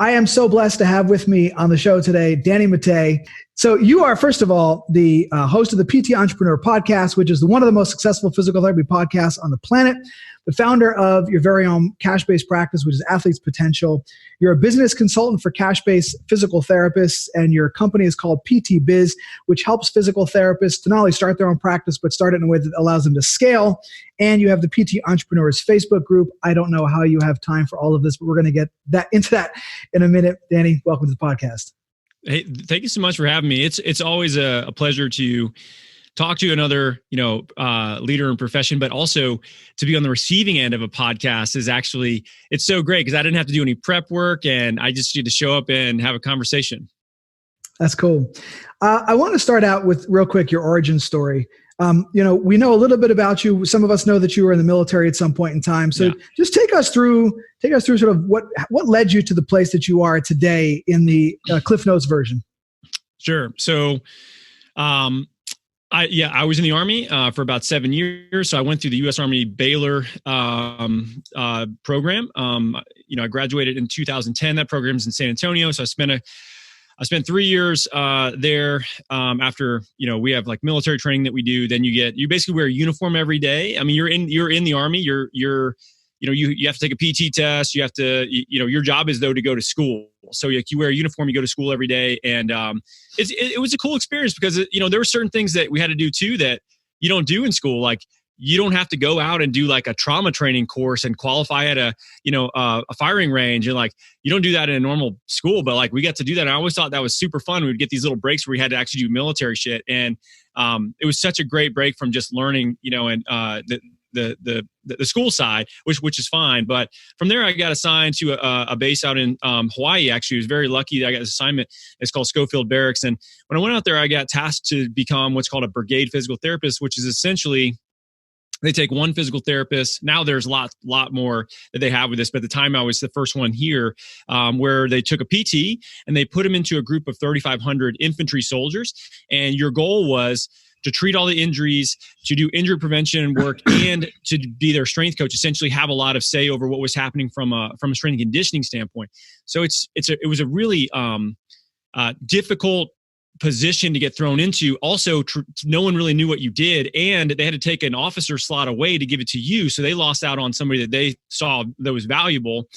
I am so blessed to have with me on the show today, Danny Matei. So you are, first of all, the host of the PT Entrepreneur Podcast, which is one of the most successful physical therapy podcasts on the planet, the founder of your very own cash-based practice, which is Athletes Potential. You're a business consultant for cash-based physical therapists, and your company is called PT Biz, which helps physical therapists to not only start their own practice, but start it in a way that allows them to scale. And you have the PT Entrepreneurs Facebook group. I don't know how you have time for all of this, but we're going to get into that in a minute. Danny, welcome to the podcast. Hey, thank you so much for having me. It's always a pleasure to talk to another, leader in profession, but also to be on the receiving end of a podcast is actually, it's so great because I didn't have to do any prep work and I just need to show up and have a conversation. That's cool. I want to start out with real quick, your origin story. We know a little bit about you. Some of us know that you were in the military at some point in time. So just take us through sort of what led you to the place that you are today in the Cliff Notes version. Sure. So, I was in the Army for about 7 years. So I went through the U.S. Army Baylor program. I graduated in 2010. That program's in San Antonio. So I spent 3 years there. After we have like military training that we do. Then you basically wear a uniform every day. I mean, you're in the Army. You have to take a PT test. You have to, your job is though to go to school. So you wear a uniform, you go to school every day. And it was a cool experience because, there were certain things that we had to do too that you don't do in school. Like you don't have to go out and do like a trauma training course and qualify at a firing range. And like, you don't do that in a normal school, but like we got to do that. And I always thought that was super fun. We'd get these little breaks where we had to actually do military shit. And it was such a great break from just learning, the school side, which is fine. But from there, I got assigned to a base out in Hawaii. Actually, I was very lucky that I got this assignment. It's called Schofield Barracks. And when I went out there, I got tasked to become what's called a brigade physical therapist, which is essentially they take one physical therapist. Now there's a lot more that they have with this. But at the time I was the first one here where they took a PT and they put him into a group of 3,500 infantry soldiers. And your goal was to treat all the injuries, to do injury prevention work, and to be their strength coach, essentially have a lot of say over what was happening from a strength and conditioning standpoint. So it was a really difficult position to get thrown into. Also, no one really knew what you did, and they had to take an officer slot away to give it to you. So they lost out on somebody that they saw that was valuable,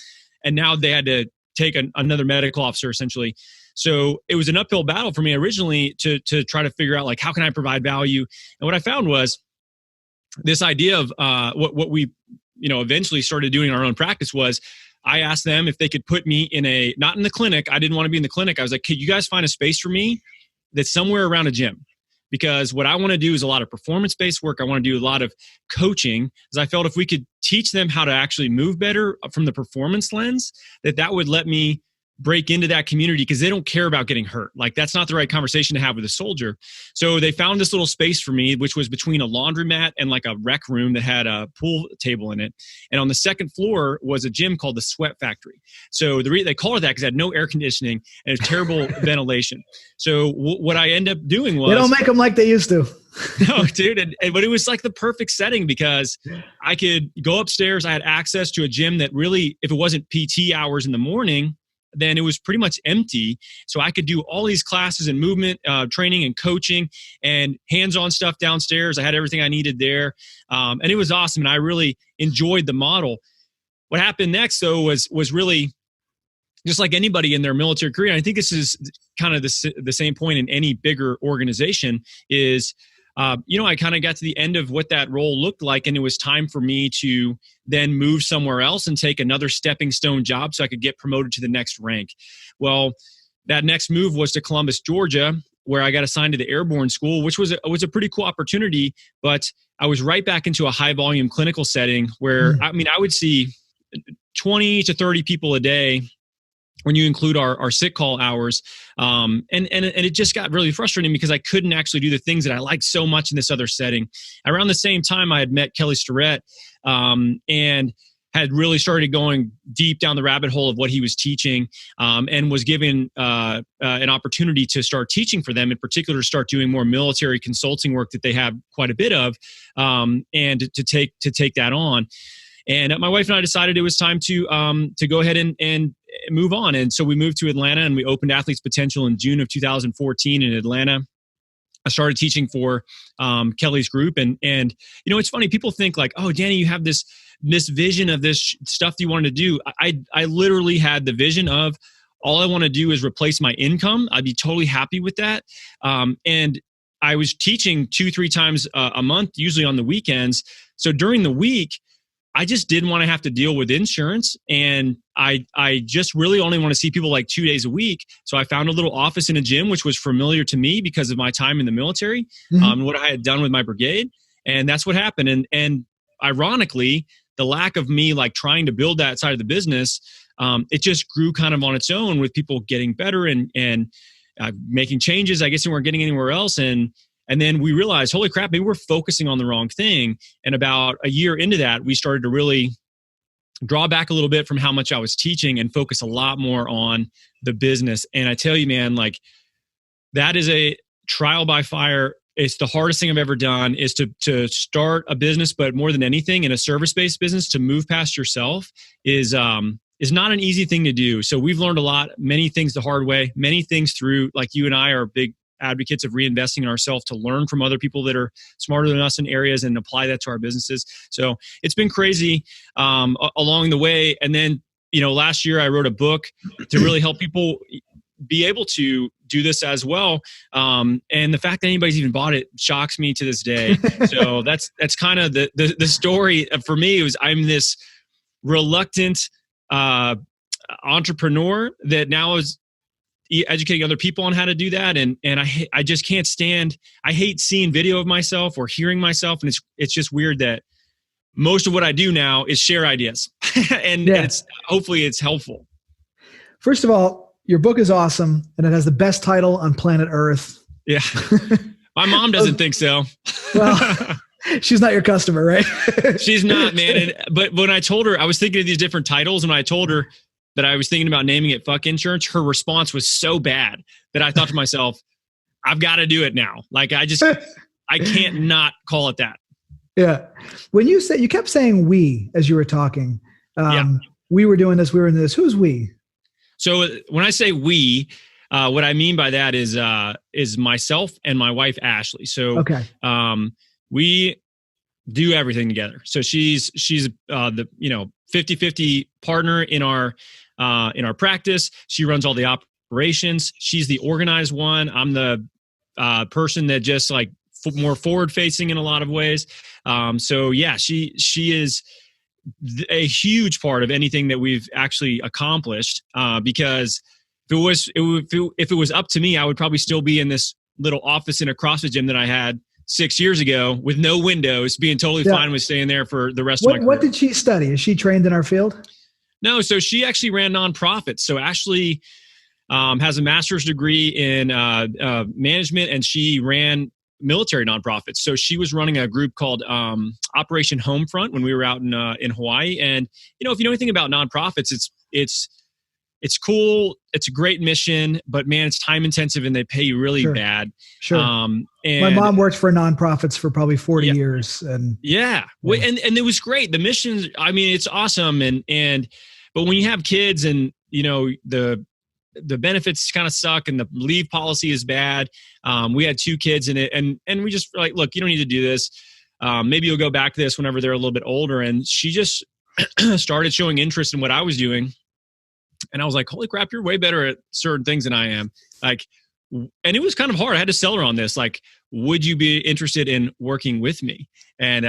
and now they had to take another medical officer essentially. So it was an uphill battle for me originally to try to figure out like how can I provide value. And what I found was this idea of what we eventually started doing in our own practice was I asked them if they could put me not in the clinic. I didn't want to be in the clinic. I was like, could you guys find a space for me that's somewhere around a gym? Because what I want to do is a lot of performance-based work. I want to do a lot of coaching, because I felt if we could teach them how to actually move better from the performance lens, that would let me break into that community, because they don't care about getting hurt. Like that's not the right conversation to have with a soldier. So they found this little space for me, which was between a laundromat and like a rec room that had a pool table in it. And on the second floor was a gym called the Sweat Factory. So they called it that because it had no air conditioning and it was terrible ventilation. So what I ended up doing was... They don't make them like they used to. No, dude. But it was like the perfect setting because I could go upstairs. I had access to a gym that really, if it wasn't PT hours in the morning, then it was pretty much empty. So I could do all these classes and movement training and coaching and hands-on stuff downstairs. I had everything I needed there. And it was awesome. And I really enjoyed the model. What happened next, though, was really just like anybody in their military career. And I think this is kind of the same point in any bigger organization is, I kind of got to the end of what that role looked like, and it was time for me to then move somewhere else and take another stepping stone job so I could get promoted to the next rank. Well, that next move was to Columbus, Georgia, where I got assigned to the airborne school, which was a pretty cool opportunity, but I was right back into a high volume clinical setting where, I would see 20 to 30 people a day when you include our sick call hours. And it just got really frustrating because I couldn't actually do the things that I liked so much in this other setting. Around the same time, I had met Kelly Starrett and had really started going deep down the rabbit hole of what he was teaching, and was given an opportunity to start teaching for them, in particular, to start doing more military consulting work that they have quite a bit of, and to take that on. And my wife and I decided it was time to go ahead and move on. And so we moved to Atlanta, and we opened Athletes Potential in June of 2014 in Atlanta. I started teaching for Kelly's group, and it's funny. People think like, oh, Danny, you have this vision of this stuff you wanted to do. I literally had the vision of all I want to do is replace my income. I'd be totally happy with that. And I was teaching 2-3 times a month, usually on the weekends. So during the week, I just didn't want to have to deal with insurance. And I just really only want to see people like 2 days a week. So I found a little office in a gym, which was familiar to me because of my time in the military, and what I had done with my brigade. And that's what happened. And ironically, the lack of me like trying to build that side of the business, it just grew kind of on its own with people getting better and making changes. I guess we weren't getting anywhere else. And then we realized, holy crap, maybe we're focusing on the wrong thing. And about a year into that, we started to really draw back a little bit from how much I was teaching and focus a lot more on the business. And I tell you, man, like that is a trial by fire. It's the hardest thing I've ever done is to start a business, but more than anything in a service-based business, to move past yourself is not an easy thing to do. So we've learned a lot, many things the hard way, many things through, like you and I are big advocates of reinvesting in ourselves to learn from other people that are smarter than us in areas and apply that to our businesses. So it's been crazy along the way. And then, last year I wrote a book to really help people be able to do this as well. And the fact that anybody's even bought it shocks me to this day. So that's kind of the story for me. I'm this reluctant entrepreneur that now is educating other people on how to do that. And I just can't stand, I hate seeing video of myself or hearing myself. And it's just weird that most of what I do now is share ideas and hopefully it's helpful. First of all, your book is awesome and it has the best title on planet Earth. Yeah. My mom doesn't think so. Well, she's not your customer, right? She's not, man. But when I told her, I was thinking of these different titles, and when I told her that I was thinking about naming it Fuck Insurance, her response was so bad that I thought to myself, I've got to do it now. Like I can't not call it that. Yeah. When you kept saying we as you were talking, we were doing this, we were in this. Who's we? So when I say we, what I mean by that is myself and my wife, Ashley. So, okay. We do everything together. So she's the 50-50 partner in our practice. She runs all the operations. She's the organized one. I'm the person that just like more forward facing in a lot of ways. So yeah, she is a huge part of anything that we've actually accomplished. Because if it was up to me, I would probably still be in this little office in a CrossFit gym that I had 6 years ago with no windows, being totally fine with staying there for the rest of my career. What did she study? Is she trained in our field? No, so she actually ran nonprofits. So Ashley has a master's degree in management, and she ran military nonprofits. So she was running a group called Operation Homefront when we were out in Hawaii. And if you know anything about nonprofits, it's cool. It's a great mission, but man, it's time intensive and they pay you really bad. Sure. And my mom worked for nonprofits for probably 40 years. And and it was great. The missions, I mean, it's awesome. But when you have kids and, the benefits kind of suck and the leave policy is bad. We had 2 kids in it and we just were like, look, you don't need to do this. Maybe you'll go back to this whenever they're a little bit older. And she just started showing interest in what I was doing. And I was like, holy crap, you're way better at certain things than I am. Like, and it was kind of hard. I had to sell her on this. Like, would you be interested in working with me? And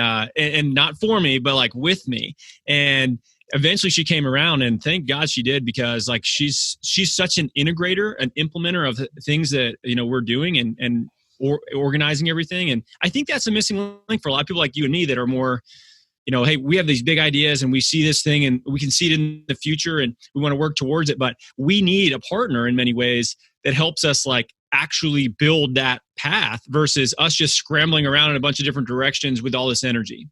not for me, but like with me. And eventually she came around, and thank God she did, because like she's such an integrator, an implementer of things that, we're doing and organizing everything. And I think that's a missing link for a lot of people like you and me that are more, hey, we have these big ideas and we see this thing and we can see it in the future and we want to work towards it. But we need a partner in many ways that helps us like actually build that path versus us just scrambling around in a bunch of different directions with all this energy.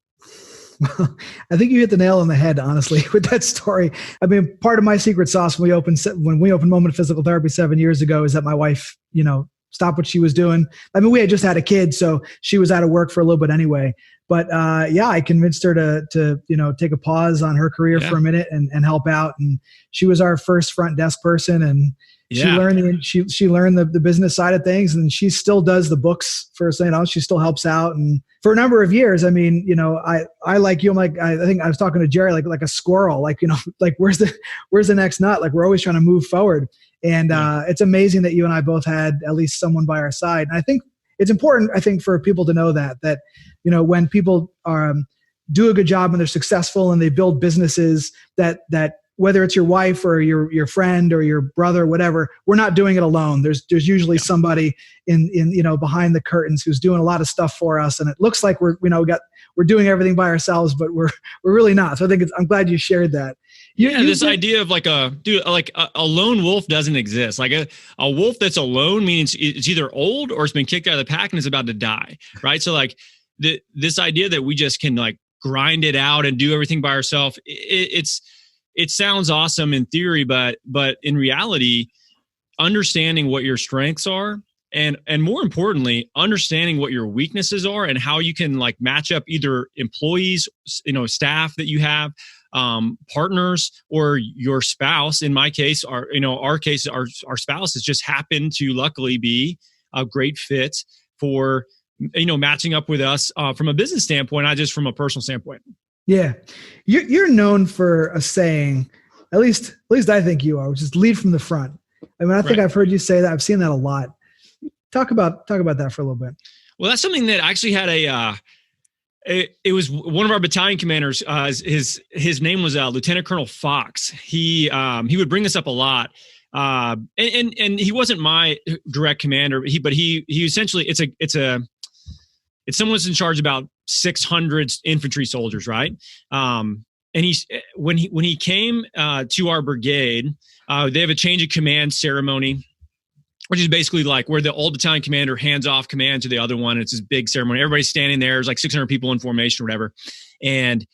I think you hit the nail on the head, honestly, with that story. I mean, part of my secret sauce when we opened Moment of Physical Therapy 7 years ago is that my wife, stop what she was doing. I mean, we had just had a kid, so she was out of work for a little bit anyway. But yeah, I convinced her to take a pause on her career for a minute and help out. And she was our first front desk person, and she learned she learned the business side of things, and she still does the books for St. She still helps out, and for a number of years. I mean, I like you. I'm like, I think I was talking to Jerry like a squirrel. Like, like where's the next nut? Like, we're always trying to move forward. And it's amazing that you and I both had at least someone by our side. And I think it's important, for people to know that when people do a good job and they're successful and they build businesses, that whether it's your wife or your friend or your brother, whatever, we're not doing it alone. There's usually somebody in behind the curtains who's doing a lot of stuff for us. And it looks like we're doing everything by ourselves, but we're really not. So I think I'm glad you shared that. This idea of like a lone wolf doesn't exist. Like a wolf that's alone means it's either old or it's been kicked out of the pack and is about to die. Right. So like this idea that we just can like grind it out and do everything by ourselves, it sounds awesome in theory, but in reality, understanding what your strengths are and more importantly, understanding what your weaknesses are and how you can like match up either employees, staff that you have, partners, or your spouse. In my case, our spouses just happen to luckily be a great fit for matching up with us from a business standpoint, not just from a personal standpoint. Yeah. You're known for a saying, at least I think you are, which is lead from the front. I mean, I think I've heard you say that. I've seen that a lot. Talk about that for a little bit. Well, that's something that actually had it was one of our battalion commanders. His name was Lieutenant Colonel Fox. He would bring this up a lot. And he wasn't my direct commander, but he essentially, it's someone who's in charge of about 600 infantry soldiers, right? And when he came to our brigade, they have a change of command ceremony, which is basically like where the old battalion commander hands off command to the other one. It's this big ceremony. Everybody's standing there. There's like 600 people in formation or whatever. And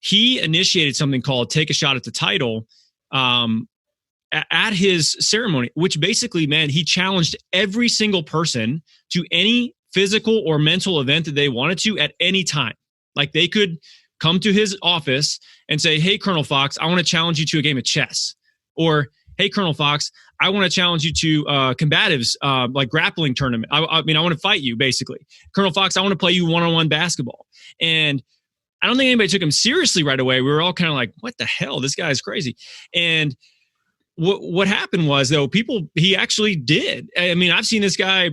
he initiated something called Take a Shot at the Title at his ceremony, which basically meant he challenged every single person to any physical or mental event that they wanted to at any time. Like they could come to his office and say, "Hey, Colonel Fox, I want to challenge you to a game of chess." Or, "Hey, Colonel Fox, I want to challenge you to combatives, like grappling tournament. I want to fight you, basically. Colonel Fox, I want to play you one-on-one basketball." And I don't think anybody took him seriously right away. We were all kind of like, what the hell? This guy is crazy. And what happened was, though, he actually did. I mean, I've seen this guy.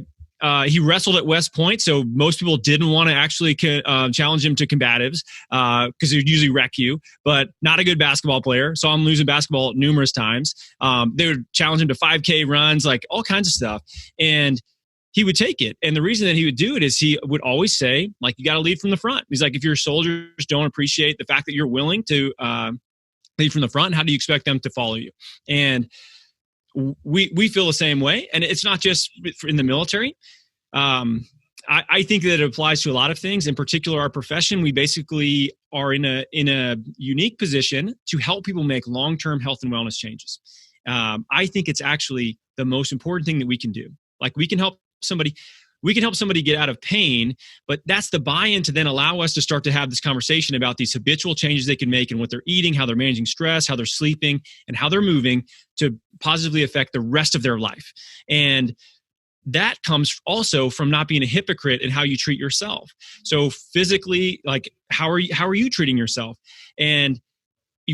He wrestled at West Point, so most people didn't want to actually challenge him to combatives because they'd usually wreck you, but not a good basketball player. Saw him losing basketball numerous times. They would challenge him to 5K runs, like all kinds of stuff. And he would take it. And the reason that he would do it is he would always say, like, you got to lead from the front. He's like, if your soldiers don't appreciate the fact that you're willing to lead from the front, how do you expect them to follow you? And we feel the same way. And it's not just in the military. I think that it applies to a lot of things. In particular, our profession, we basically are in a unique position to help people make long-term health and wellness changes. I think it's actually the most important thing that we can do. Like we can help somebody get out of pain, but that's the buy-in to then allow us to start to have this conversation about these habitual changes they can make and what they're eating, how they're managing stress, how they're sleeping, and how they're moving to positively affect the rest of their life. And that comes also from not being a hypocrite in how you treat yourself. So physically, like how are you treating yourself? And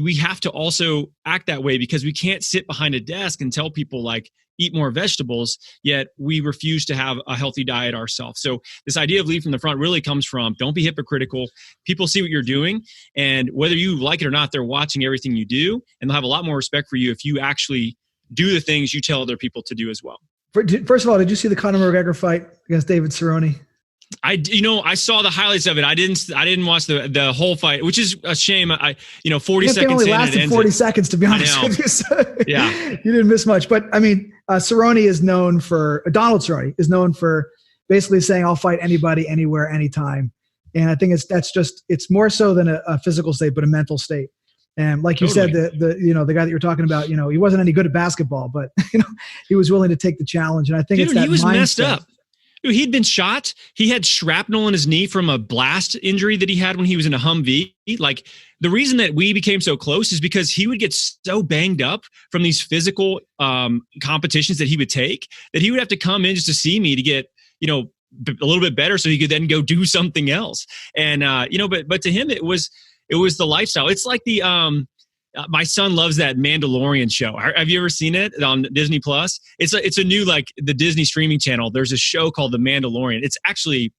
we have to also act that way because we can't sit behind a desk and tell people like, eat more vegetables, yet we refuse to have a healthy diet ourselves. So this idea of lead from the front really comes from, don't be hypocritical. People see what you're doing, and whether you like it or not, they're watching everything you do, and they'll have a lot more respect for you if you actually do the things you tell other people to do as well. First of all, did you see the Conor McGregor fight against David Cerrone? I saw the highlights of it. I didn't watch the whole fight, which is a shame. 40 seconds only lasted 40 seconds, to be honest with you. So yeah, you didn't miss much. But I mean, Donald Cerrone is known for basically saying, "I'll fight anybody, anywhere, anytime." And I think it's more so than a physical state, but a mental state. And like you Totally. said, the guy that you're talking about, he wasn't any good at basketball, but he was willing to take the challenge. And I think Dude, it's that he was mindset. messed up. Dude, he'd been shot. He had shrapnel in his knee from a blast injury that he had when he was in a Humvee. Like, the reason that we became so close is because he would get so banged up from these physical competitions that he would take, that he would have to come in just to see me to get, a little bit better so he could then go do something else. And, but to him, it was the lifestyle. It's like my son loves that Mandalorian show. Have you ever seen it on Disney Plus? It's a new, like, the Disney streaming channel. There's a show called The Mandalorian. It's actually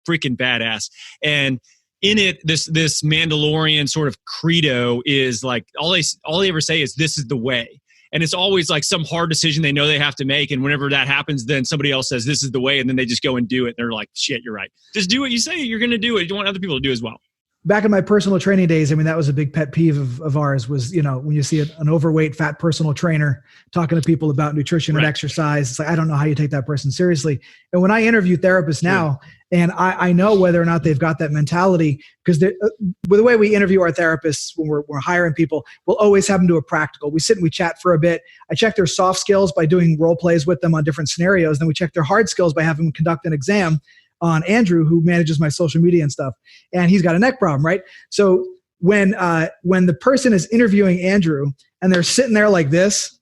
freaking badass. And in it, this Mandalorian sort of credo is like, all they ever say is, "This is the way." And it's always like some hard decision they know they have to make. And whenever that happens, then somebody else says, "This is the way." And then they just go and do it. And they're like, "Shit, you're right. Just do what you say you're going to do it. You want other people to do as well." Back in my personal training days, I mean, that was a big pet peeve of ours was, when you see an overweight, fat personal trainer talking to people about nutrition and exercise, it's like, I don't know how you take that person seriously. And when I interview therapists now, and I know whether or not they've got that mentality, because with the way we interview our therapists when we're hiring people, we'll always have them do a practical. We sit and we chat for a bit. I check their soft skills by doing role plays with them on different scenarios. Then we check their hard skills by having them conduct an exam on Andrew, who manages my social media and stuff. And he's got a neck problem, right? So when the person is interviewing Andrew and they're sitting there like this,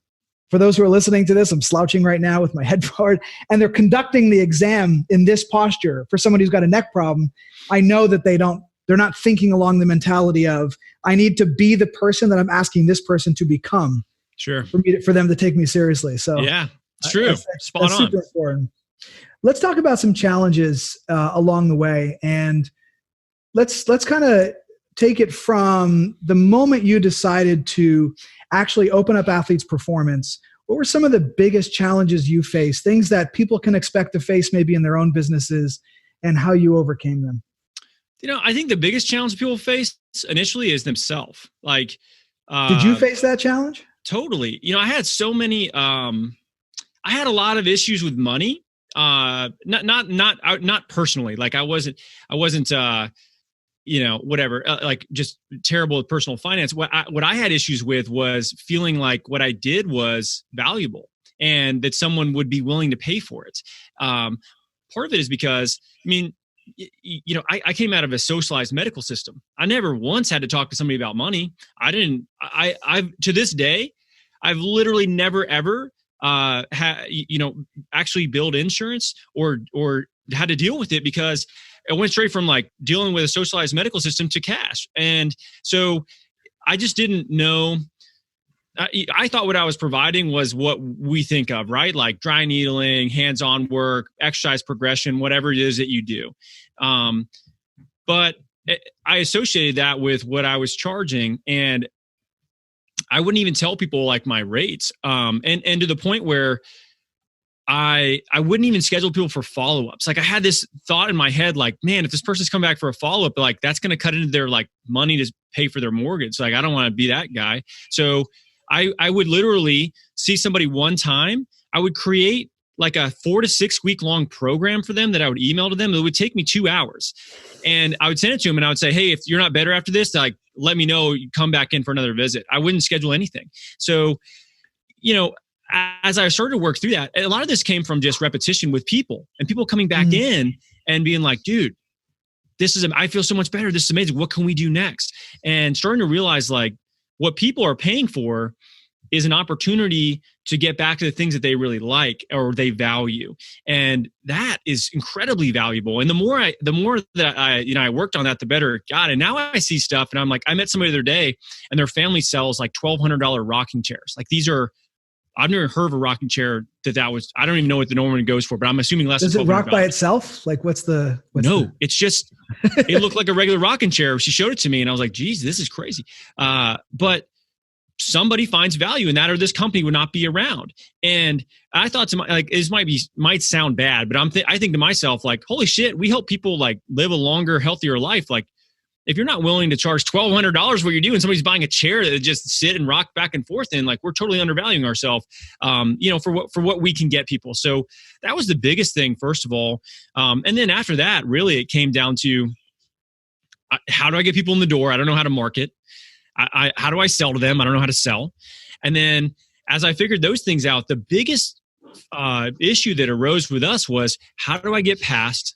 for those who are listening to this, I'm slouching right now with my head forward, and they're conducting the exam in this posture for somebody who's got a neck problem, I know that they're not thinking along the mentality of, I need to be the person that I'm asking this person to become. Sure. For them to take me seriously. So yeah, it's true. Spot on. Super important. Let's talk about some challenges along the way, and let's kind of take it from the moment you decided to actually open up Athletes Performance. What were some of the biggest challenges you faced, things that people can expect to face maybe in their own businesses, and how you overcame them? I think the biggest challenge people face initially is themselves. Like, did you face that challenge? Totally. I had so many. I had a lot of issues with money. Not personally. Like, I wasn't. Whatever. Like, just terrible with personal finance. What I had issues with was feeling like what I did was valuable and that someone would be willing to pay for it. Part of it is because, I came out of a socialized medical system. I never once had to talk to somebody about money. I've to this day, I've literally never ever actually build insurance or had to deal with it, because it went straight from like dealing with a socialized medical system to cash. And so I just didn't know. I thought what I was providing was what we think of, right? Like dry needling, hands-on work, exercise progression, whatever it is that you do. But I associated that with what I was charging, and I wouldn't even tell people like my rates. And to the point where I wouldn't even schedule people for follow-ups. Like, I had this thought in my head, like, man, if this person's come back for a follow-up, like, that's going to cut into their like money to pay for their mortgage. So, like, I don't want to be that guy. So I would literally see somebody one time. I would create like a 4 to 6 week long program for them that I would email to them. It would take me 2 hours, and I would send it to them, and I would say, hey, if you're not better after this, like, let me know, you come back in for another visit. I wouldn't schedule anything. So, as I started to work through that, a lot of this came from just repetition with people and people coming back in and being like, dude, I feel so much better. This is amazing. What can we do next? And starting to realize like what people are paying for is an opportunity to get back to the things that they really like or they value. And that is incredibly valuable. And the more that I worked on that, the better it got. And now I see stuff and I'm like, I met somebody the other day and their family sells like $1,200 rocking chairs. Like, these are, I've never heard of a rocking chair that was, I don't even know what the normal goes for, but I'm assuming less than $1,200. Does it rock by itself? Like, it's just, it looked like a regular rocking chair. She showed it to me and I was like, geez, this is crazy. But somebody finds value in that, or this company would not be around. And I thought to this might sound bad, but I think to myself, like, holy shit, we help people like live a longer, healthier life. Like, if you're not willing to charge $1,200 what you're doing, somebody's buying a chair that just sit and rock back and forth in, like, we're totally undervaluing ourselves, for what we can get people. So that was the biggest thing, first of all. And then after that, really, it came down to how do I get people in the door? I don't know how to market. How do I sell to them? I don't know how to sell. And then as I figured those things out, the biggest issue that arose with us was, how do I get past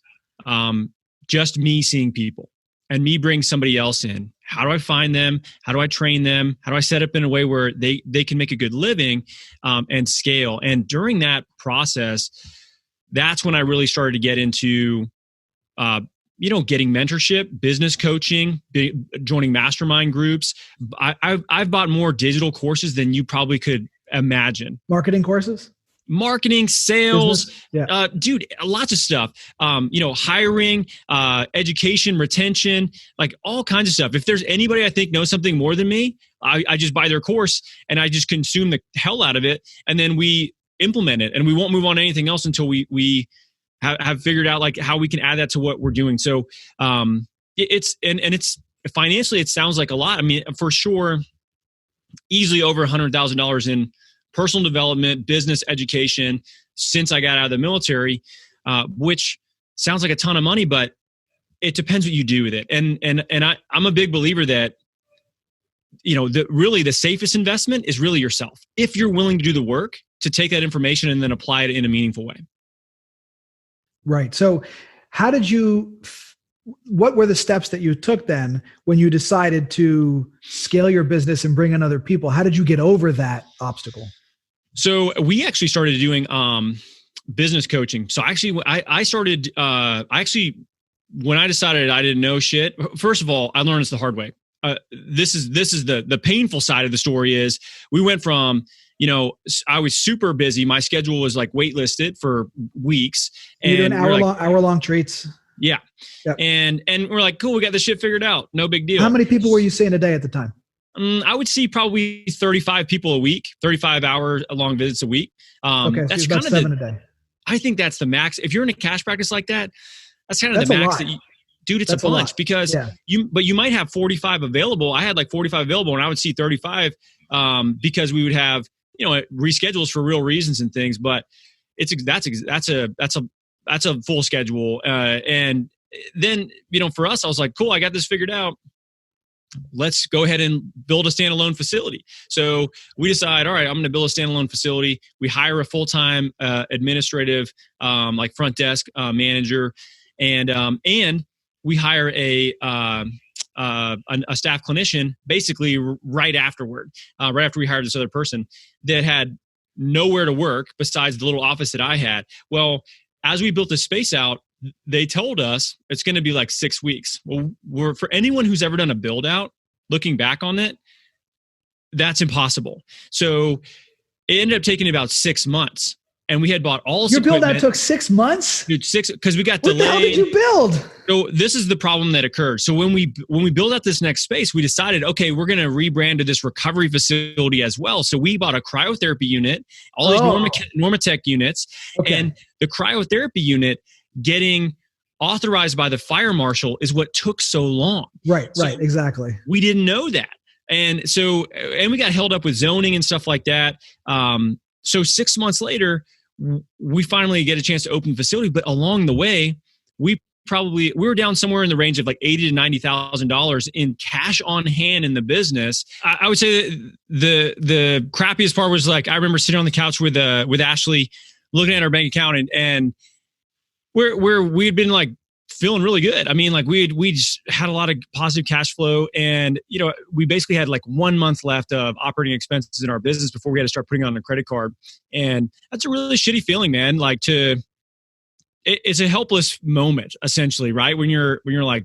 just me seeing people and me bring somebody else in? How do I find them? How do I train them? How do I set up in a way where they can make a good living and scale? And during that process, that's when I really started to get into, getting mentorship, business coaching, joining mastermind groups. I've bought more digital courses than you probably could imagine. Marketing courses? Marketing, sales, dude, lots of stuff. Hiring, education, retention, like all kinds of stuff. If there's anybody I think knows something more than me, I just buy their course and I just consume the hell out of it, and then we implement it, and we won't move on to anything else until we have figured out like how we can add that to what we're doing. So it's financially, it sounds like a lot. I mean, for sure, easily over $100,000 in personal development, business education since I got out of the military, which sounds like a ton of money, but it depends what you do with it. And I'm a big believer that, really the safest investment is really yourself. If you're willing to do the work to take that information and then apply it in a meaningful way. Right. So what were the steps that you took then when you decided to scale your business and bring in other people? How did you get over that obstacle? So we actually started doing business coaching. So actually, I started. When I decided I didn't know shit, first of all, I learned this the hard way. This is the painful side of the story. Is we went from, I was super busy. My schedule was like waitlisted for weeks, and you're doing hour long treats. Yeah, yep. And we're like, cool, we got this shit figured out. No big deal. How many people were you seeing a day at the time? I would see probably 35 people a week, 35-hour-long visits a week. Okay, that's so kind of 7 a day. I think that's the max. If you're in a cash practice like that, that's kind of the max. Dude, it's that's a bunch because you might have 45 available. I had like 45 available, and I would see 35 because we would have reschedules for real reasons and things. But that's a full schedule. And then for us, I was like, cool, I got this figured out. Let's go ahead and build a standalone facility. So we decide, all right, I'm going to build a standalone facility. We hire a full-time administrative, like front desk manager, and we hire a staff clinician basically right afterward, right after we hired this other person that had nowhere to work besides the little office that I had. Well, as we built this space out, they told us it's going to be like 6 weeks. Well, for anyone who's ever done a build out, looking back on it, that's impossible. So it ended up taking about 6 months, and we had bought all this equipment. Your build out took 6 months? Dude, because we got delayed. What the hell did you build? So this is the problem that occurred. So when we build out this next space, we decided, okay, we're going to rebrand to this recovery facility as well. So we bought a cryotherapy unit, all these Normatec units, and the cryotherapy unit getting authorized by the fire marshal is what took so long. Right, exactly. We didn't know that. And we got held up with zoning and stuff like that. So 6 months later, we finally get a chance to open the facility. But along the way, we were down somewhere in the range of like $80,000 to $90,000 in cash on hand in the business. I would say that the crappiest part was like, I remember sitting on the couch with Ashley looking at our bank account and where we had been like feeling really good. I mean, like we just had a lot of positive cash flow, and we basically had like 1 month left of operating expenses in our business before we had to start putting on a credit card. And that's a really shitty feeling, man. Like it's a helpless moment essentially, right? When you're like,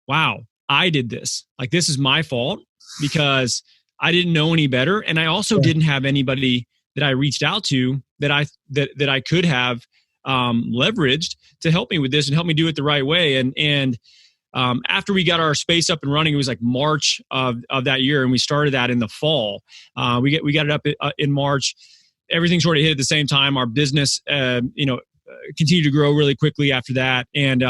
wow, I did this. Like, this is my fault because I didn't know any better. And I also didn't have anybody that I reached out to that I could have leveraged to help me with this and help me do it the right way. And after we got our space up and running, it was like March of that year, and we started that in the fall. We got it up in March. Everything sort of hit at the same time. Our business, continued to grow really quickly after that, and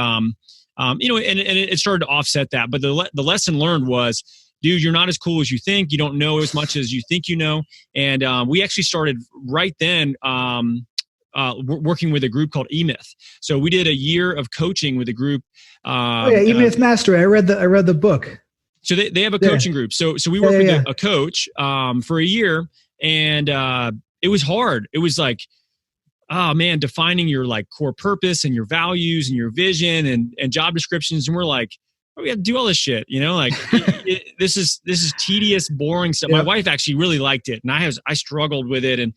it started to offset that. But the lesson learned was, dude, you're not as cool as you think. You don't know as much as you think you know. And we actually started right then. Working with a group called E-Myth. So we did a year of coaching with a group. E-Myth Mastery. I read the book. So they have a coaching group. So we worked with a coach for a year, and it was hard. It was like, oh man, defining your like core purpose and your values and your vision and job descriptions. And we're like, oh, we have to do all this shit, like this is tedious, boring stuff. My wife actually really liked it, and I struggled with it,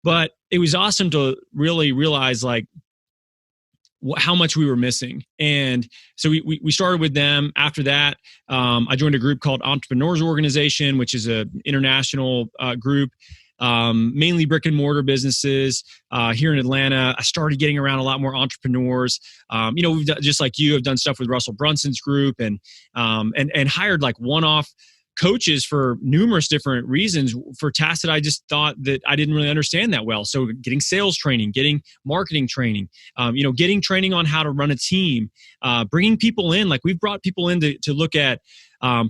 but it was awesome to really realize like how much we were missing. And so we started with them. After that, I joined a group called Entrepreneurs Organization, which is an international group, mainly brick and mortar businesses here in Atlanta. I started getting around a lot more entrepreneurs. We've done, just like you have done stuff with Russell Brunson's group and hired like one-off coaches for numerous different reasons for tasks that I just thought that I didn't really understand that well. So getting sales training, getting marketing training, getting training on how to run a team, bringing people in. Like we've brought people in to look at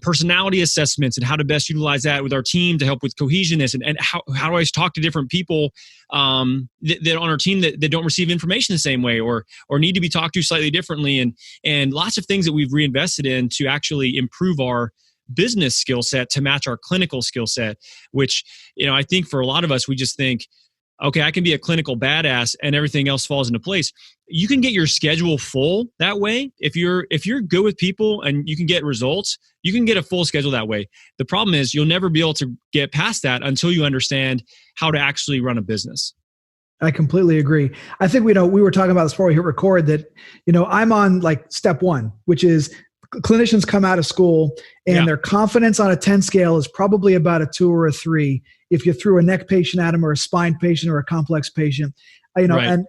personality assessments and how to best utilize that with our team to help with cohesionness and how do I talk to different people that on our team that don't receive information the same way or need to be talked to slightly differently and lots of things that we've reinvested in to actually improve our business skill set to match our clinical skill set, which, I think for a lot of us, we just think, okay, I can be a clinical badass and everything else falls into place. You can get your schedule full that way. If you're good with people and you can get results, you can get a full schedule that way. The problem is you'll never be able to get past that until you understand how to actually run a business. I completely agree. I think we were talking about this before we hit record that, I'm on like step one, which is clinicians come out of school and their confidence on a 10 scale is probably about a 2 or a 3. If you threw a neck patient at them or a spine patient or a complex patient, and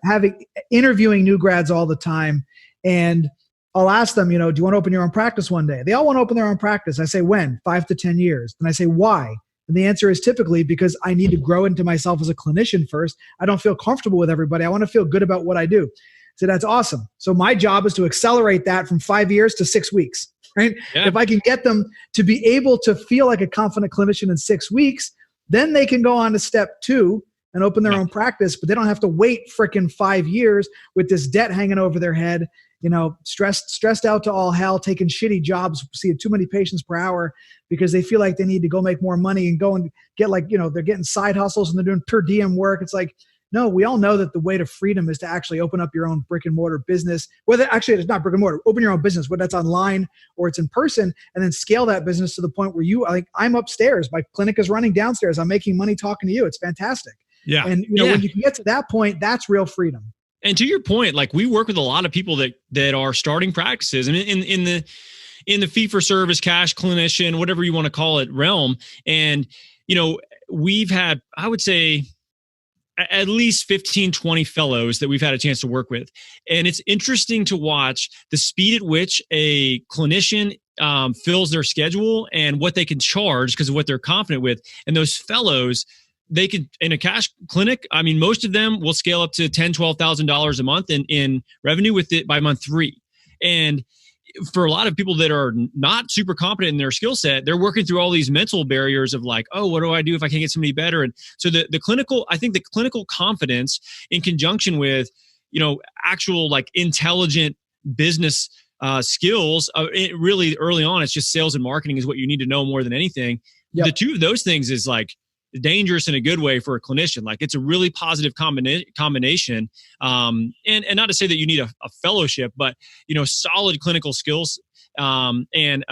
interviewing new grads all the time. And I'll ask them, do you want to open your own practice one day? They all want to open their own practice. I say, when? 5 to 10 years. And I say, why? And the answer is typically because I need to grow into myself as a clinician first. I don't feel comfortable with everybody. I want to feel good about what I do. So that's awesome. So my job is to accelerate that from 5 years to 6 weeks, right? Yeah. If I can get them to be able to feel like a confident clinician in 6 weeks, then they can go on to step 2 and open their own practice, but they don't have to wait frickin' 5 years with this debt hanging over their head, stressed out to all hell, taking shitty jobs, seeing too many patients per hour because they feel like they need to go make more money and go and get they're getting side hustles and they're doing per diem work. It's like, no, we all know that the way to freedom is to actually open up your own brick and mortar business. Whether actually it's not brick and mortar, open your own business, whether that's online or it's in person, and then scale that business to the point where I'm upstairs, my clinic is running downstairs, I'm making money talking to you. It's fantastic. Yeah. And when you can get to that point, that's real freedom. And to your point, like we work with a lot of people that are starting practices and in the fee for service, cash clinician, whatever you want to call it, realm. And, we've had, I would say, at least 15, 20 fellows that we've had a chance to work with. And it's interesting to watch the speed at which a clinician fills their schedule and what they can charge because of what they're confident with. And those fellows, they can, in a cash clinic, I mean, most of them will scale up to $10,000, $12,000 a month in revenue with it by month 3. And for a lot of people that are not super competent in their skill set, they're working through all these mental barriers of like, oh, what do I do if I can't get somebody better? And so the clinical confidence in conjunction with, actual like intelligent business skills, really early on, it's just sales and marketing is what you need to know more than anything. Yep. The two of those things is like dangerous in a good way for a clinician. Like it's a really positive combination. And not to say that you need a fellowship, but, solid clinical skills and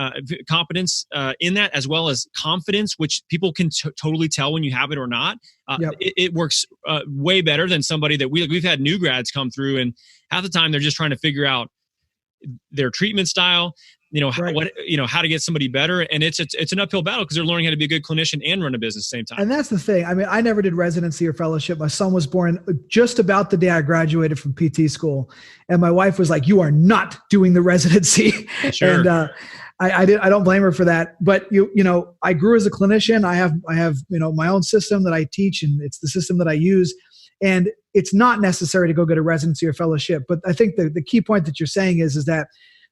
competence in that, as well as confidence, which people can totally tell when you have it or not. Yep. It works way better than somebody that we've had new grads come through, and half the time they're just trying to figure out their treatment style, how to get somebody better. And it's an uphill battle because they're learning how to be a good clinician and run a business at the same time. And that's the thing. I mean, I never did residency or fellowship. My son was born just about the day I graduated from PT school. And my wife was like, you are not doing the residency. Sure. And I don't blame her for that. But I grew as a clinician. I have my own system that I teach, and it's the system that I use. And it's not necessary to go get a residency or fellowship. But I think the key point that you're saying is that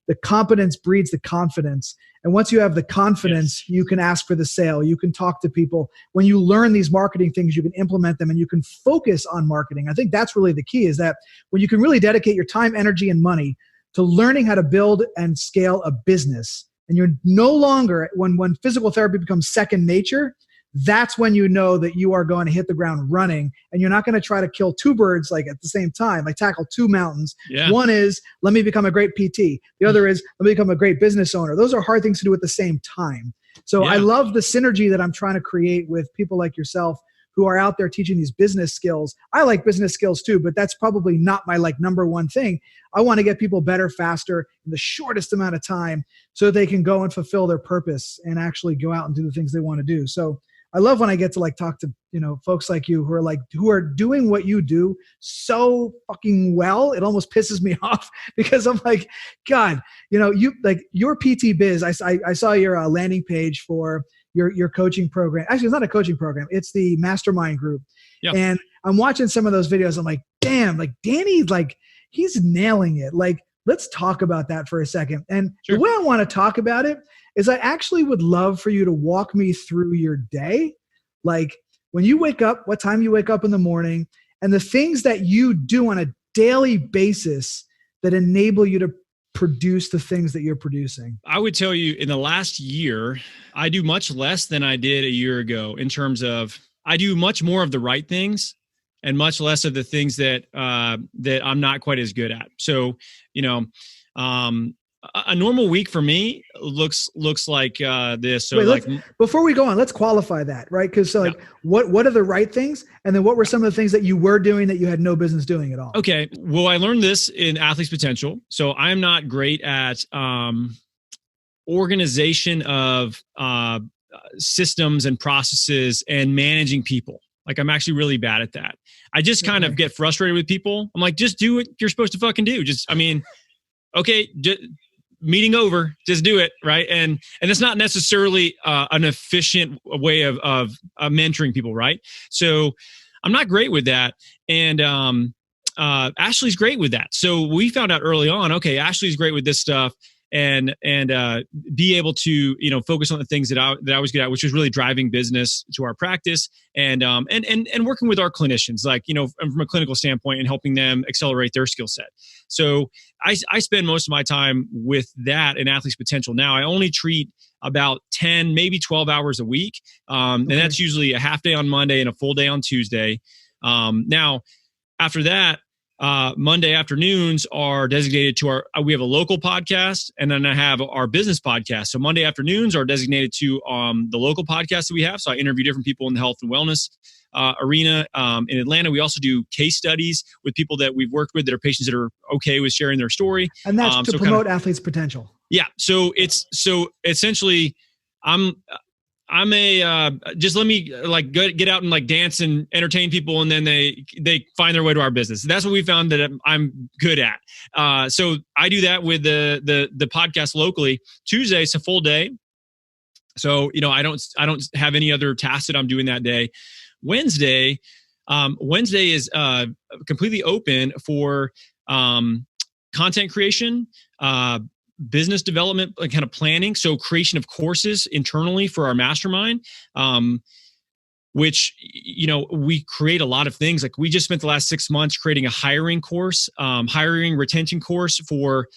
the competence breeds the confidence. And once you have the confidence, yes, you can ask for the sale. You can talk to people. When you learn these marketing things, you can implement them and you can focus on marketing. I think that's really the key, is that when you can really dedicate your time, energy, and money to learning how to build and scale a business, and you're no longer, when physical therapy becomes second nature, that's when you know that you are going to hit the ground running, and you're not going to try to kill two birds like at the same time, like tackle two mountains. Yeah. One is, let me become a great PT. The other is, let me become a great business owner. Those are hard things to do at the same time. So I love the synergy that I'm trying to create with people like yourself who are out there teaching these business skills. I like business skills too, but that's probably not my number one thing. I want to get people better, faster, in the shortest amount of time so they can go and fulfill their purpose and actually go out and do the things they want to do. So I love when I get to talk to, folks like you who are doing what you do so fucking well. It almost pisses me off because I'm like, God, your PT Biz. I saw your landing page for your coaching program. Actually, it's not a coaching program. It's the mastermind group. Yeah. And I'm watching some of those videos. I'm like, damn, Danny, he's nailing it. Let's talk about that for a second. And the way I want to talk about it is I actually would love for you to walk me through your day. When you wake up, what time you wake up in the morning, and the things that you do on a daily basis that enable you to produce the things that you're producing. I would tell you in the last year, I do much less than I did a year ago in terms of I do much more of the right things and much less of the things that I'm not quite as good at. So, a normal week for me looks like this. So wait, before we go on, let's qualify that, right? Because what are the right things? And then what were some of the things that you were doing that you had no business doing at all? Okay. Well, I learned this in Athletes Potential. So I'm not great at organization of systems and processes and managing people. I'm actually really bad at that. I just kind of get frustrated with people. I'm like, just do what you're supposed to fucking do. Okay, meeting over, just do it, right? And it's not necessarily an efficient way of mentoring people, right? So I'm not great with that, and Ashley's great with that. So we found out early on, okay, Ashley's great with this stuff, and be able to focus on the things that I was good at, which was really driving business to our practice and working with our clinicians, from a clinical standpoint and helping them accelerate their skill set. So I spend most of my time with that in Athletes Potential. Now I only treat about 10, maybe 12 hours a week. And that's usually a half day on Monday and a full day on Tuesday. Now after that, Monday afternoons are designated to we have a local podcast, and then I have our business podcast. So Monday afternoons are designated to the local podcast that we have. So I interview different people in the health and wellness arena. In Atlanta, we also do case studies with people that we've worked with that are patients that are okay with sharing their story. And that's to promote Athletes Potential. Yeah. So essentially I'm just let me get out and dance and entertain people, and then they find their way to our business. That's what we found that I'm good at. So I do that with the podcast locally. Tuesday, it's a full day. So, I don't have any other tasks that I'm doing that day. Wednesday is completely open for content creation, business development, kind of planning. So creation of courses internally for our mastermind, which, we create a lot of things. We just spent the last 6 months creating a hiring course, hiring retention course for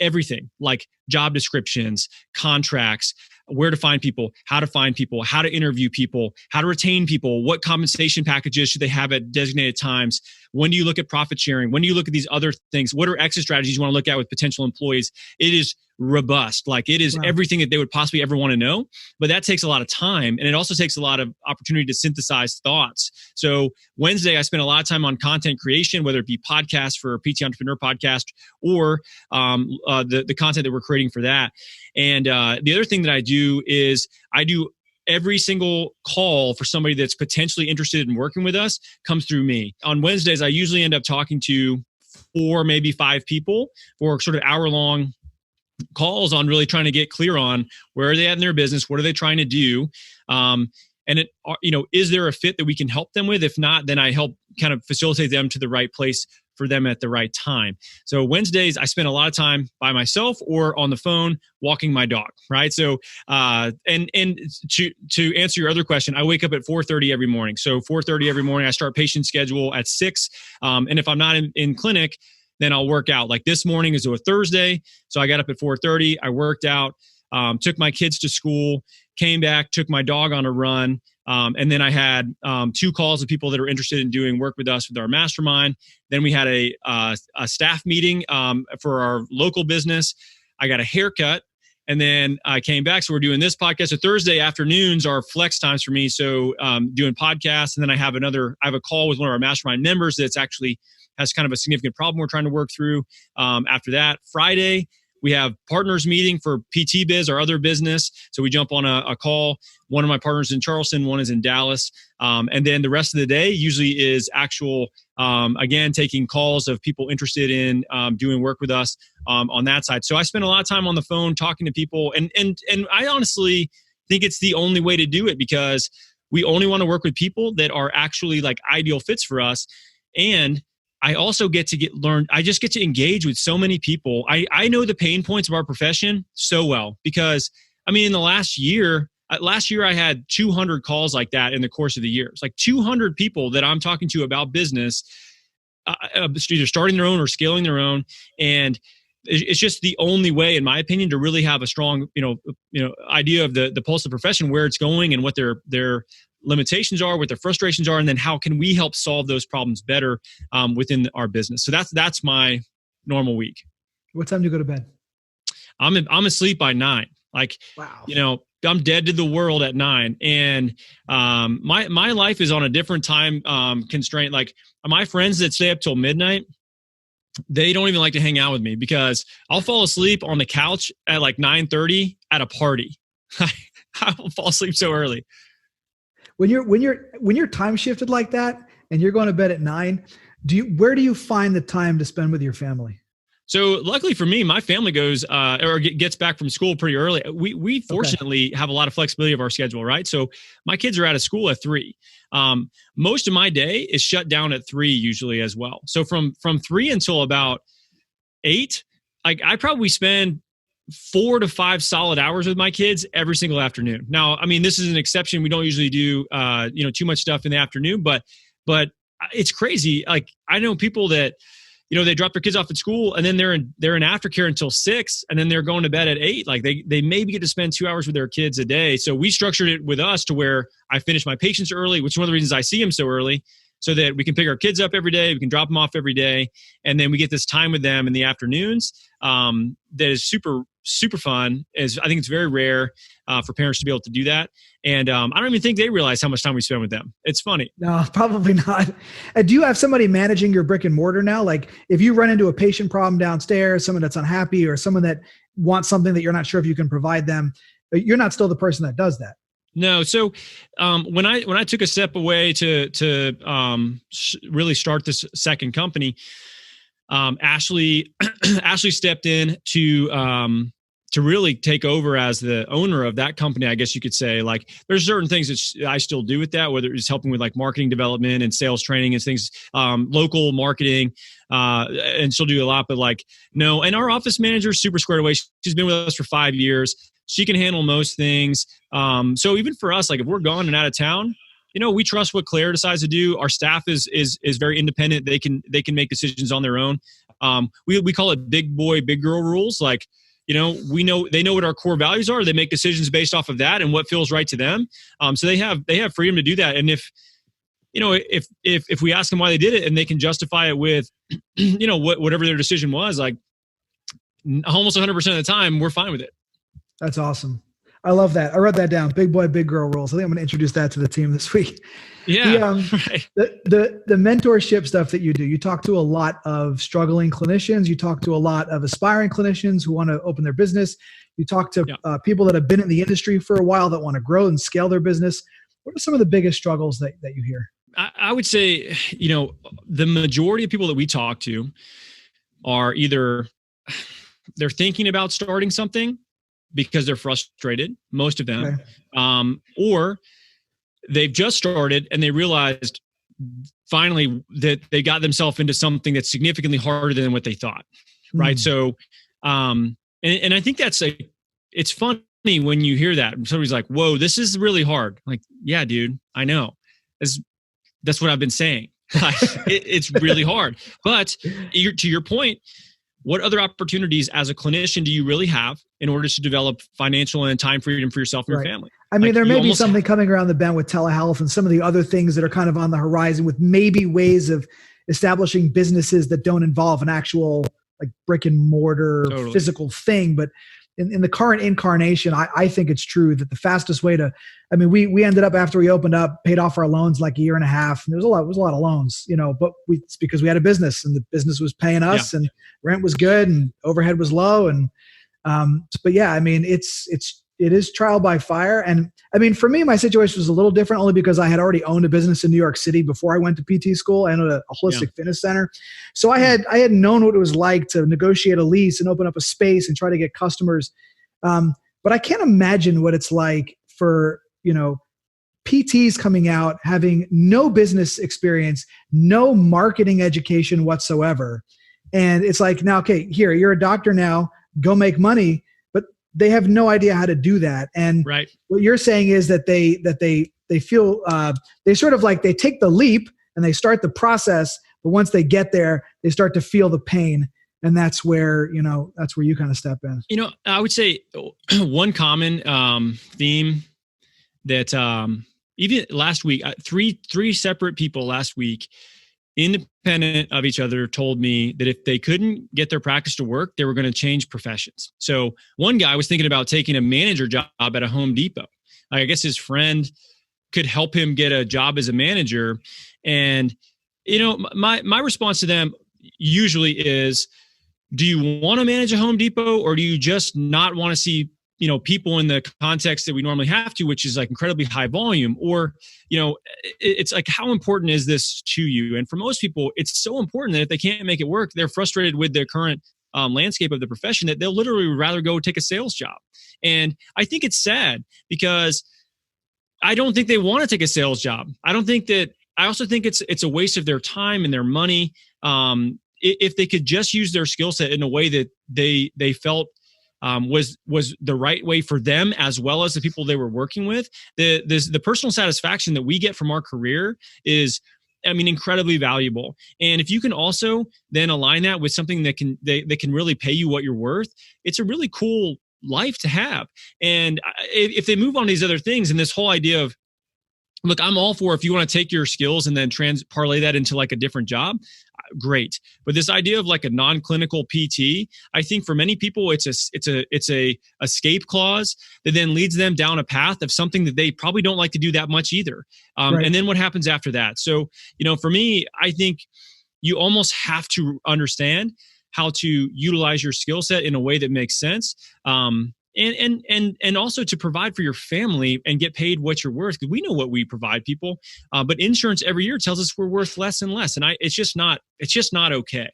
everything, like job descriptions, contracts, where to find people, how to interview people, how to retain people, what compensation packages should they have at designated times, when do you look at profit sharing, when do you look at these other things, what are exit strategies you want to look at with potential employees. It is robust. It is everything that they would possibly ever want to know, but that takes a lot of time, and it also takes a lot of opportunity to synthesize thoughts. So Wednesday, I spent a lot of time on content creation, whether it be podcasts for PT Entrepreneur Podcast or the content that we're creating for that. And the other thing that I do is I do every single call for somebody that's potentially interested in working with us comes through me. On Wednesdays, I usually end up talking to 4, maybe 5 people for sort of hour-long calls on really trying to get clear on where are they at in their business, what are they trying to do, and is there a fit that we can help them with? If not, then I help kind of facilitate them to the right place for them at the right time. So Wednesdays, I spend a lot of time by myself or on the phone walking my dog, right? So, and to answer your other question, I wake up at 4:30 every morning. So 4:30 every morning, I start patient schedule at 6. And if I'm not in clinic, then I'll work out. Like this morning is a Thursday. So I got up at 4:30. I worked out. took my kids to school, came back, took my dog on a run. And then I had 2 calls of people that are interested in doing work with us with our mastermind. Then we had a staff meeting for our local business. I got a haircut. And then I came back. So we're doing this podcast. So Thursday afternoons are flex times for me. So doing podcasts. And then I have a call with one of our mastermind members that's actually has kind of a significant problem we're trying to work through. After that, Friday, we have partners meeting for PT Biz, our other business. So we jump on a call. One of my partners in Charleston, one is in Dallas. And then the rest of the day usually is actual, again, taking calls of people interested in doing work with us on that side. So I spend a lot of time on the phone talking to people. And I honestly think it's the only way to do it, because we only want to work with people that are actually like ideal fits for us. And I also I just get to engage with so many people. I know the pain points of our profession so well, because I mean, in the last year I had 200 calls like that in the course of the year. It's like 200 people that I'm talking to about business, either starting their own or scaling their own. And it's just the only way, in my opinion, to really have a strong, idea of the pulse of the profession, where it's going and what their limitations are, what their frustrations are, and then how can we help solve those problems better within our business. So that's my normal week. What time do you go to bed? I'm asleep by 9. Like, wow. I'm dead to the world at 9. And my life is on a different time constraint. Like my friends that stay up till midnight, they don't even like to hang out with me, because I'll fall asleep on the couch at like 9:30 at a party. I will fall asleep so early. When you're time shifted like that and you're going to bed at 9, where do you find the time to spend with your family? So luckily for me, my family goes or gets back from school pretty early. We fortunately have a lot of flexibility of our schedule, right? So my kids are out of school at 3. Most of my day is shut down at 3 usually as well. So from 3 until about 8, I probably spend 4 to 5 solid hours with my kids every single afternoon. Now, I mean, this is an exception. We don't usually do too much stuff in the afternoon, but it's crazy. Like I know people that, they drop their kids off at school and then they're in aftercare until 6, and then they're going to bed at 8. Like they maybe get to spend 2 hours with their kids a day. So we structured it with us to where I finish my patients early, which is one of the reasons I see them so early, so that we can pick our kids up every day. We can drop them off every day. And then we get this time with them in the afternoons that is super, super fun. I think it's very rare for parents to be able to do that. And I don't even think they realize how much time we spend with them. It's funny. No, probably not. Do you have somebody managing your brick and mortar now? Like if you run into a patient problem downstairs, someone that's unhappy or someone that wants something that you're not sure if you can provide them, you're not still the person that does that. No. So when I took a step away to really start this second company, Ashley stepped in to really take over as the owner of that company, I guess you could say. Like there's certain things that I still do with that, whether it's helping with like marketing development and sales training and things, local marketing, and she'll do a lot, but like, no. And our office manager is super squared away. She's been with us for 5 years. She can handle most things. So even for us, like if we're gone and out of town, we trust what Claire decides to do. Our staff is very independent. They can make decisions on their own. We call it big boy, big girl rules. Like, they know what our core values are. They make decisions based off of that and what feels right to them. So they have freedom to do that. And if we ask them why they did it and they can justify it with, whatever their decision was, like almost 100% of the time, we're fine with it. That's awesome. I love that. I wrote that down. Big boy, big girl rules. I think I'm going to introduce that to the team this week. Yeah. Right. The mentorship stuff that you do, you talk to a lot of struggling clinicians. You talk to a lot of aspiring clinicians who want to open their business. You talk to people that have been in the industry for a while that want to grow and scale their business. What are some of the biggest struggles that you hear? I would say, the majority of people that we talk to are either they're thinking about starting something because they're frustrated, most of them, or they've just started and they realized finally that they got themselves into something that's significantly harder than what they thought. Right. So, and I think it's funny when you hear that somebody's like, whoa, this is really hard. Like, yeah, dude, I know. That's what I've been saying. It's really hard. But to your point, what other opportunities as a clinician do you really have in order to develop financial and time freedom for yourself and your family? I mean, there may be something coming around the bend with telehealth and some of the other things that are kind of on the horizon with maybe ways of establishing businesses that don't involve an actual like brick and mortar physical thing. But in the current incarnation, I think it's true that the fastest way to, I mean, we ended up after we opened up, paid off our loans like a year and a half. And it was a lot of loans, but it's because we had a business and the business was paying us and rent was good and overhead was low. And, but yeah, I mean, it is trial by fire. And I mean, for me, my situation was a little different only because I had already owned a business in New York City before I went to PT school. I owned a holistic fitness center. So I had known what it was like to negotiate a lease and open up a space and try to get customers. But I can't imagine what it's like for, PTs coming out, having no business experience, no marketing education whatsoever. And it's like, now, okay, here, you're a doctor now, go make money. They have no idea how to do that. And what you're saying is that they feel they sort of like they take the leap and they start the process, but once they get there, they start to feel the pain. And that's where you kind of step in. I would say one common theme that even last week, three separate people last week, independent of each other, told me that if they couldn't get their practice to work, they were going to change professions. So one guy was thinking about taking a manager job at a Home Depot. I guess his friend could help him get a job as a manager. And, my response to them usually is, do you want to manage a Home Depot, or do you just not want to see people in the context that we normally have to, which is like incredibly high volume? Or, it's like, how important is this to you? And for most people, it's so important that if they can't make it work, they're frustrated with their current landscape of the profession that they'll literally rather go take a sales job. And I think it's sad because I don't think they want to take a sales job. I also think it's a waste of their time and their money. If they could just use their skill set in a way that they felt was the right way for them as well as the people they were working with. The personal satisfaction that we get from our career is, incredibly valuable. And if you can also then align that with something that can really pay you what you're worth, it's a really cool life to have. And if they move on to these other things and this whole idea of, look, I'm all for if you want to take your skills and then parlay that into like a different job, great. But this idea of like a non-clinical PT, I think for many people, it's a escape clause that then leads them down a path of something that they probably don't like to do that much either. And then what happens after that? So, for me, I think you almost have to understand how to utilize your skill set in a way that makes sense. And also to provide for your family and get paid what you're worth, because we know what we provide people. But insurance every year tells us we're worth less and less. And it's just not okay.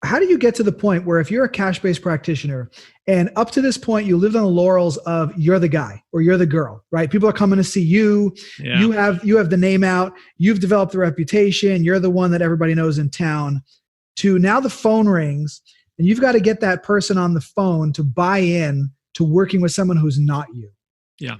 How do you get to the point where if you're a cash-based practitioner and up to this point, you lived on the laurels of you're the guy or you're the girl, right? People are coming to see you. Yeah. You have the name out. You've developed the reputation. You're the one that everybody knows in town. To now the phone rings and you've got to get that person on the phone to buy in to working with someone who's not you. Yeah.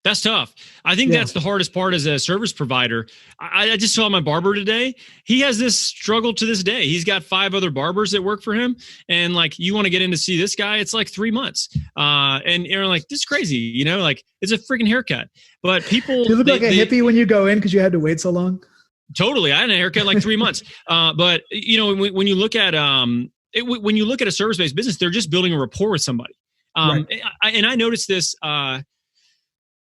That's tough. I think that's the hardest part as a service provider. I just saw my barber today. He has this struggle to this day. He's got 5 other barbers that work for him. And like, you want to get in to see this guy, it's like 3 months. And you're like, this is crazy. Like it's a freaking haircut. But people— Do you look like a hippie when you go in because you had to wait so long? Totally. I had a haircut in like 3 months. But when you look at when you look at a service-based business, they're just building a rapport with somebody. Right. I noticed this,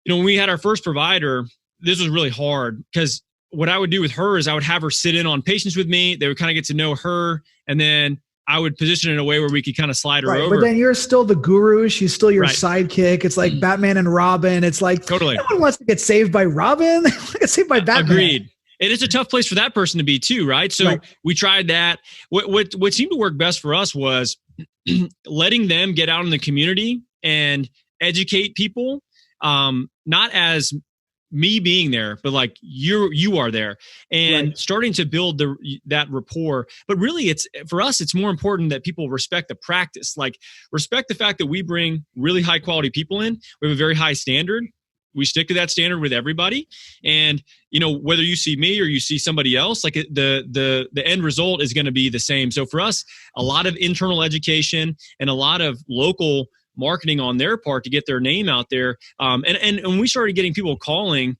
when we had our first provider, this was really hard because what I would do with her is I would have her sit in on patients with me. They would kind of get to know her. And then I would position it in a way where we could kind of slide her over. But then you're still the guru. She's still your sidekick. It's like Batman and Robin. It's like, totally. No one wants to get saved by Robin. They want to get saved by Batman. Agreed. And it's a tough place for that person to be too, right? So we tried that. What seemed to work best for us was letting them get out in the community and educate people, not as me being there, but like you are there and starting to build that rapport. But really, for us, it's more important that people respect the practice, like respect the fact that we bring really high quality people in. We have a very high standard. we stick to that standard with everybody. And, whether you see me or you see somebody else, like the end result is going to be the same. So for us, a lot of internal education and a lot of local marketing on their part to get their name out there. And we started getting people calling,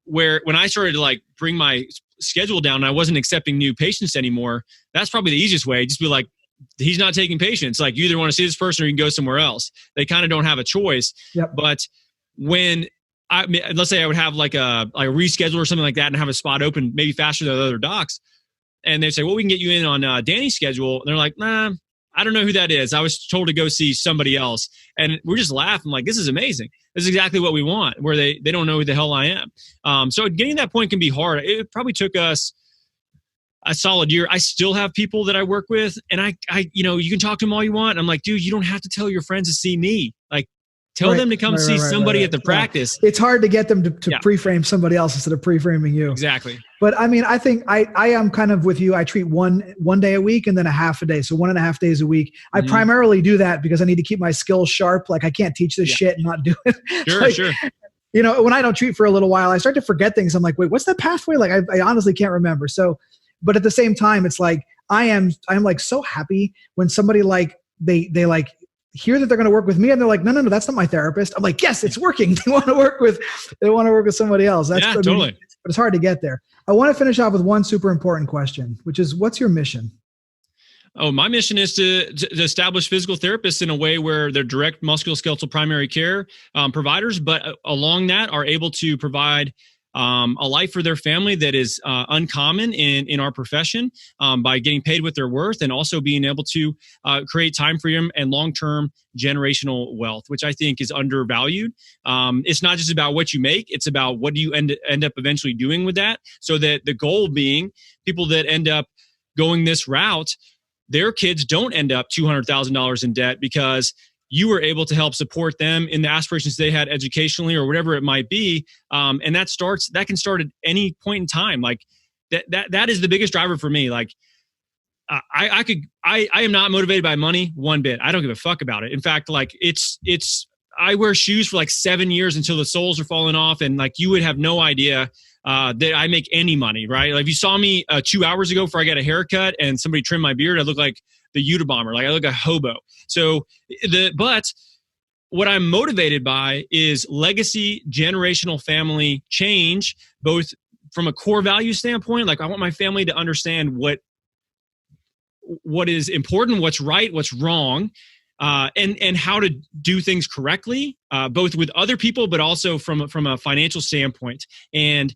where when I started to like bring my schedule down and I wasn't accepting new patients anymore, that's probably the easiest way. Just be like, he's not taking patients. Like, you either want to see this person or you can go somewhere else. They kind of don't have a choice. Yep. But when let's say I would have like a reschedule or something like that and have a spot open maybe faster than other docs. And they say, well, we can get you in on Danny's schedule. And they're like, nah, I don't know who that is. I was told to go see somebody else. And we're just laughing like, this is amazing. This is exactly what we want, where they don't know who the hell I am. So getting to that point can be hard. It probably took us a solid year. I still have people that I work with, and I you can talk to them all you want. I'm like, dude, you don't have to tell your friends to see me. Like, tell them to come see somebody at the practice. It's hard to get them to pre-frame somebody else instead of pre-framing you. Exactly. But I mean, I think I am kind of with you. I treat one day a week and then a half a day. So 1.5 days a week. I primarily do that because I need to keep my skills sharp. Like, I can't teach this shit and not do it. Sure. When I don't treat for a little while, I start to forget things. I'm like, wait, what's that pathway? Like, I honestly can't remember. So, but at the same time, it's like, I'm like so happy when somebody like, they like hear that they're going to work with me and they're like, no, that's not my therapist. I'm like, yes, it's working. They want to work with somebody else. Totally. But it's hard to get there. I want to finish off with one super important question, which is, what's your mission? Oh, my mission is to establish physical therapists in a way where they're direct musculoskeletal primary care providers, but along that are able to provide a life for their family that is uncommon in our profession, by getting paid what they're worth, and also being able to create time freedom and long-term generational wealth, which I think is undervalued. It's not just about what you make; it's about what do you end up eventually doing with that. So that the goal being, people that end up going this route, their kids don't end up $200,000 in debt because you were able to help support them in the aspirations they had educationally or whatever it might be. And that can start at any point in time. Like that is the biggest driver for me. Like I am not motivated by money one bit. I don't give a fuck about it. In fact, like I wear shoes for like 7 years until the soles are falling off. And like, you would have no idea that I make any money, right? Like, if you saw me 2 hours ago before I got a haircut and somebody trimmed my beard, I look like the Unabomber. Like, I look like a hobo. So but what I'm motivated by is legacy, generational family change, both from a core value standpoint. Like, I want my family to understand what is important, what's right, what's wrong, and how to do things correctly, both with other people, but also from a financial standpoint. And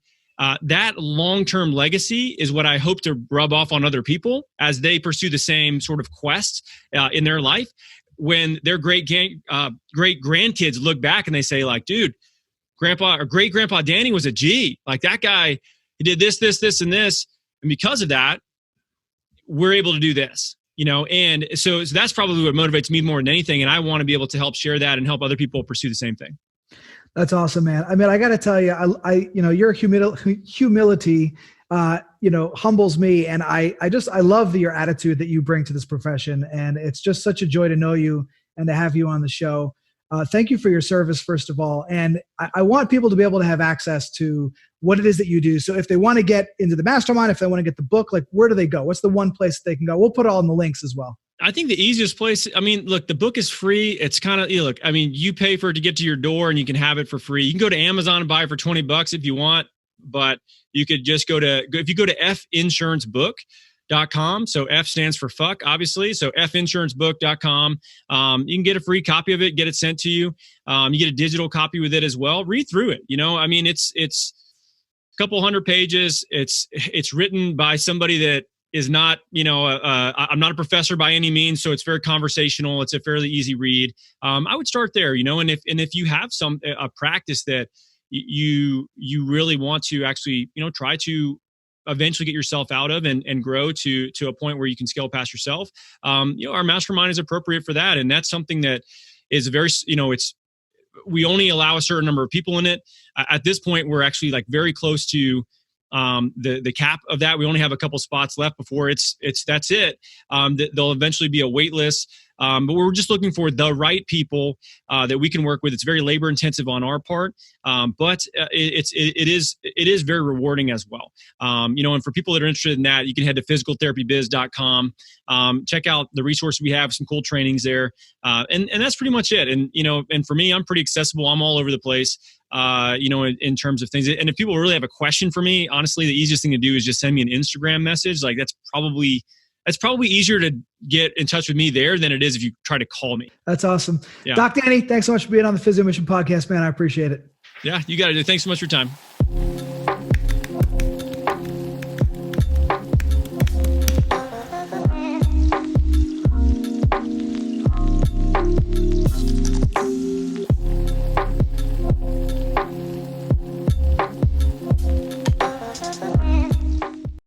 that long-term legacy is what I hope to rub off on other people as they pursue the same sort of quest in their life. When their great grandkids look back and they say, like, dude, grandpa or great grandpa Danny was a G. Like, that guy, he did this, and this. And because of that, we're able to do this, and so that's probably what motivates me more than anything. And I want to be able to help share that and help other people pursue the same thing. That's awesome, man. I mean, I got to tell you, your humility, humbles me. And I love your attitude that you bring to this profession. And it's just such a joy to know you and to have you on the show. Thank you for your service, first of all. And I want people to be able to have access to what it is that you do. So if they want to get into the mastermind, if they want to get the book, like, where do they go? What's the one place that they can go? We'll put it all in the links as well. I think the easiest place, I mean, look, the book is free. It's kind of, you pay for it to get to your door and you can have it for free. You can go to Amazon and buy it for $20 if you want, but you could just if you go to finsurancebook.com. So F stands for fuck, obviously. So finsurancebook.com. You can get a free copy of it, get it sent to you. You get a digital copy with it as well. Read through it. It's a couple hundred pages. It's written by somebody that is not, I'm not a professor by any means, so it's very conversational. It's a fairly easy read. I would start there, and if you have a practice that you really want to actually, try to eventually get yourself out of and grow to a point where you can scale past yourself, our mastermind is appropriate for that. And that's something that is very, we only allow a certain number of people in it. At this point, we're actually like very close to the cap of that. We only have a couple spots left before that's it. There'll eventually be a wait list. But we're just looking for the right people that we can work with. It's very labor intensive on our part, but it is very rewarding as well. And for people that are interested in that, you can head to physicaltherapybiz.com. Check out the resources we have, some cool trainings there. And that's pretty much it. And for me, I'm pretty accessible. I'm all over the place, in terms of things. And if people really have a question for me, honestly, the easiest thing to do is just send me an Instagram message. Like that's probably easier to get in touch with me there than it is if you try to call me. That's awesome. Yeah. Doc Danny, thanks so much for being on the Physio Mission podcast, man. I appreciate it. Yeah, you got it. Thanks so much for your time.